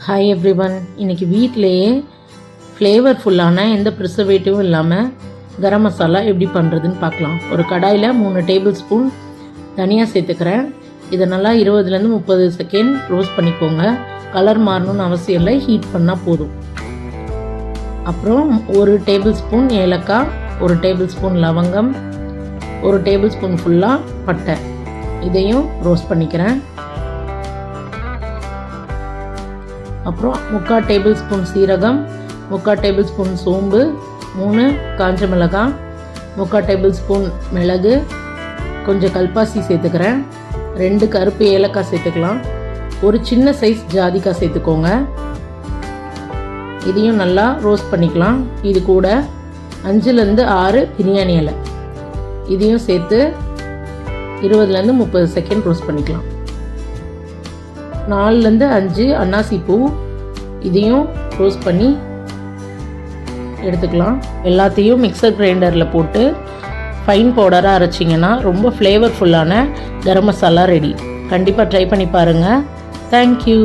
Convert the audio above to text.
Hi everyone. இன்றைக்கி வீட்டிலையே ஃப்ளேவர்ஃபுல்லான எந்த ப்ரிசர்வேட்டிவும் இல்லாமல் கரம் மசாலா எப்படி பண்ணுறதுன்னு பார்க்கலாம். ஒரு கடாயில் 3 டேபிள் ஸ்பூன் தனியாக சேர்த்துக்கிறேன். இதை நல்லா 20-30 செகண்ட் ரோஸ்ட் பண்ணிக்கோங்க. கலர் மாறணும்னு அவசியம் இல்லை, ஹீட் பண்ணால் போதும். அப்புறம் 1 டேபிள் ஸ்பூன் ஏலக்காய், 1 டேபிள் ஸ்பூன் லவங்கம், 1 டேபிள் ஸ்பூன் ஃபுல்லாக பட்டை, இதையும் ரோஸ்ட் பண்ணிக்கிறேன். அப்புறம் 3/4 டேபிள் ஸ்பூன் சீரகம், 3/4 டேபிள் ஸ்பூன் சோம்பு, 3 காஞ்ச மிளகாய், 3/4 டேபிள் ஸ்பூன் மிளகு, கொஞ்சம் கல்பாசி சேர்த்துக்கிறேன். 2 கருப்பு ஏலக்காய் சேர்த்துக்கலாம். ஒரு சின்ன சைஸ் ஜாதிக்காய் சேர்த்துக்கோங்க. இதையும் நல்லா ரோஸ்ட் பண்ணிக்கலாம். இது கூட 5-6 பிரியாணி இலை, இதையும் சேர்த்து 20-30 செகண்ட் ரோஸ்ட் பண்ணிக்கலாம். 4-5 அன்னாசி பூ, இதையும் ரோஸ்ட் பண்ணி எடுத்துக்கலாம். எல்லாத்தையும் மிக்சர் கிரைண்டரில் போட்டு ஃபைன் பவுடராக அரைச்சிங்கன்னா ரொம்ப ஃப்ளேவர்ஃபுல்லான கரம் மசாலா ரெடி. கண்டிப்பாக ட்ரை பண்ணி பாருங்கள். தேங்க்யூ.